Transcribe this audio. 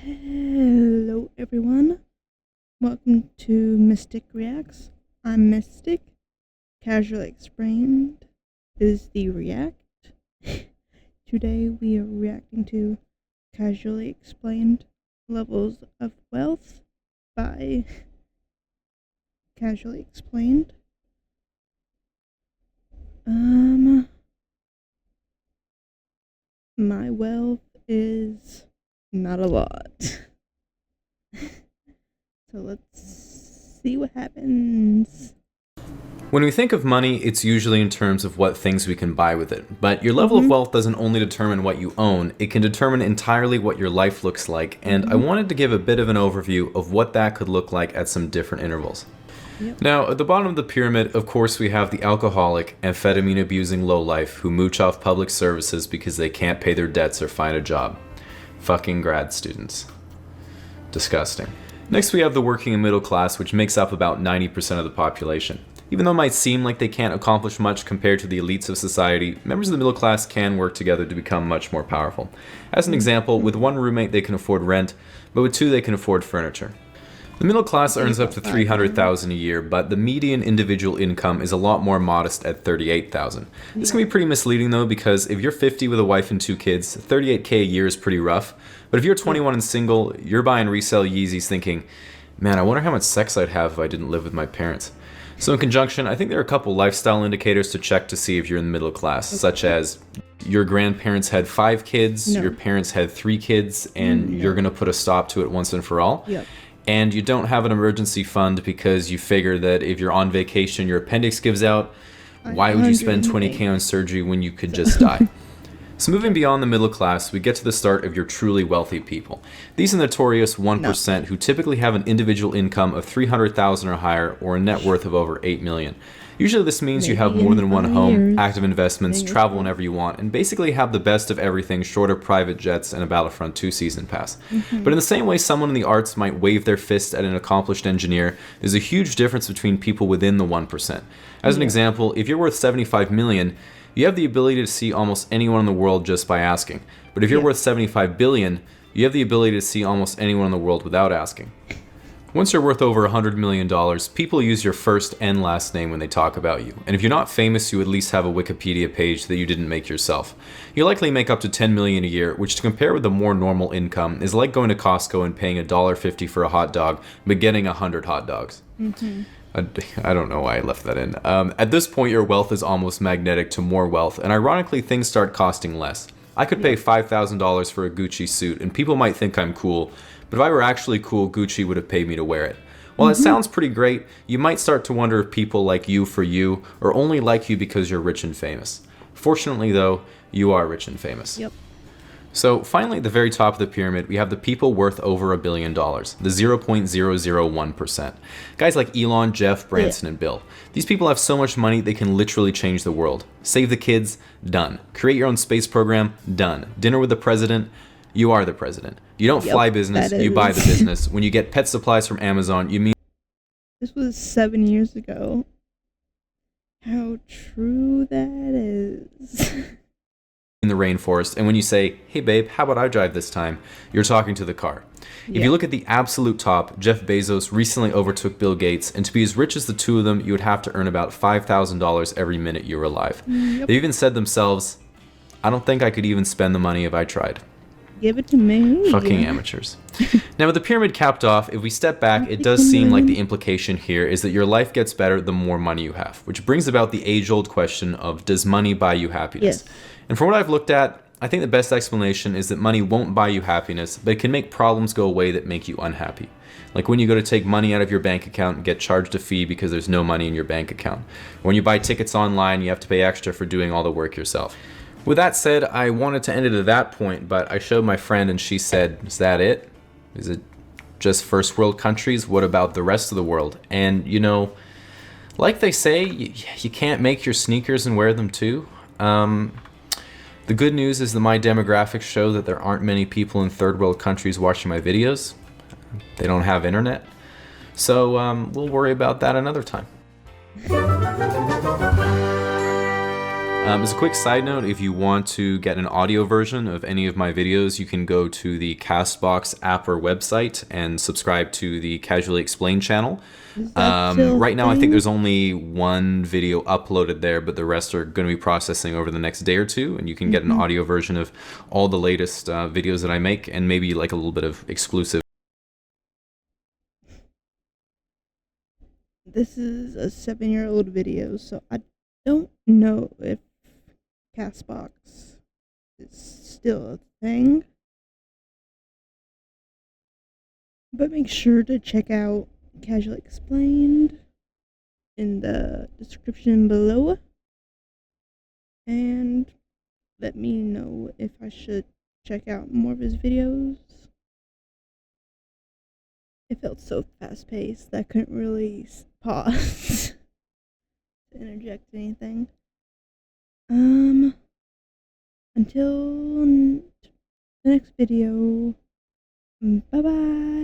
Hello everyone, welcome to Mistic Reacts. I'm Mistic. Casually Explained is the react. Today we are reacting to Casually Explained Levels of Wealth by Casually Explained. My wealth is not a lot. So let's see what happens. When we think of money, it's usually in terms of what things we can buy with it. But your level of wealth doesn't only determine what you own, it can determine entirely what your life looks like. And I wanted to give a bit of an overview of what that could look like at some different intervals. Now, at the bottom of the pyramid, of course, we have the alcoholic, amphetamine-abusing lowlife who mooch off public services because they can't pay their debts or find a job. Fucking grad students. Disgusting. Next, we have the working and middle class, which makes up about 90% of the population. Even though it might seem like they can't accomplish much compared to the elites of society, members of the middle class can work together to become much more powerful. As an example, with one roommate they can afford rent, but with two they can afford furniture. The middle class earns up to $300,000 a year, but the median individual income is a lot more modest at $38,000. This can be pretty misleading though, because if you're 50 with a wife and 2 kids, $38K a year is pretty rough. But if you're 21 and single, you're buying resale Yeezys thinking, man, I wonder how much sex I'd have if I didn't live with my parents. So in conjunction, I think there are a couple lifestyle indicators to check to see if you're in the middle class, such as your grandparents had 5 kids, your parents had 3 kids, and you're gonna put a stop to it once and for all. And you don't have an emergency fund because you figure that if you're on vacation, your appendix gives out, why would you spend 20K on surgery when you could just die? So moving beyond the middle class, we get to the start of your truly wealthy people. These are the notorious 1% who typically have an individual income of $300,000 or higher, or a net worth of over $8 million. Usually this means you have more than one home, active investments, travel whenever you want, and basically have the best of everything short of private jets and a Battlefront 2 season pass. But in the same way someone in the arts might wave their fist at an accomplished engineer, there's a huge difference between people within the 1%. As an example, if you're worth $75 million, you have the ability to see almost anyone in the world just by asking. But if you're worth $75 billion, you have the ability to see almost anyone in the world without asking. Once you're worth over $100 million, people use your first and last name when they talk about you. And if you're not famous, you at least have a Wikipedia page that you didn't make yourself. You likely make up to $10 million a year, which to compare with a more normal income is like going to Costco and paying $1.50 for a hot dog, but getting 100 hot dogs. I don't know why I left that in. At this point, your wealth is almost magnetic to more wealth, and ironically, things start costing less. I could pay $5,000 for a Gucci suit, and people might think I'm cool, but if I were actually cool, Gucci would have paid me to wear it. While it sounds pretty great, you might start to wonder if people like you for you, or only like you because you're rich and famous. Fortunately though, you are rich and famous. So finally, at the very top of the pyramid, we have the people worth over $1 billion, the 0.001%. Guys like Elon, Jeff, Branson, and Bill. These people have so much money, they can literally change the world. Save the kids? Done. Create your own space program? Done. Dinner with the president? You are the president. You don't fly business, you buy the business. When you get pet supplies from Amazon, you mean... This was 7 years ago. How true that is. in the rainforest, and when you say, hey babe, how about I drive this time, you're talking to the car. If you look at the absolute top, Jeff Bezos recently overtook Bill Gates, and to be as rich as the two of them, you would have to earn about $5,000 every minute you were alive. They even said themselves, I don't think I could even spend the money if I tried. Give it to me. Fucking amateurs. Now with the pyramid capped off, if we step back, it does seem like the implication here is that your life gets better the more money you have, which brings about the age-old question of, does money buy you happiness? And from what I've looked at, I think the best explanation is that money won't buy you happiness, but it can make problems go away that make you unhappy. Like when you go to take money out of your bank account and get charged a fee because there's no money in your bank account. When you buy tickets online, you have to pay extra for doing all the work yourself. With that said, I wanted to end it at that point, but I showed my friend and she said, is that it? Is it just first world countries? What about the rest of the world? And you know, like they say, you can't make your sneakers and wear them too. The good news is that my demographics show that there aren't many people in third world countries watching my videos. They don't have internet. So we'll worry about that another time. As a quick side note, if you want to get an audio version of any of my videos, you can go to the Castbox app or website and subscribe to the Casually Explained channel. Is that still Right now, I think thing? there's only one video uploaded there, but the rest are going to be processing over the next day or two, and you can get an audio version of all the latest videos that I make, and maybe like a little bit of exclusive. This is a 7-year-old video, so I don't know if Castbox is still a thing. But make sure to check out Casually Explained in the description below. And let me know if I should check out more of his videos. It felt so fast paced that I couldn't really pause to interject anything. Until the next video, bye bye.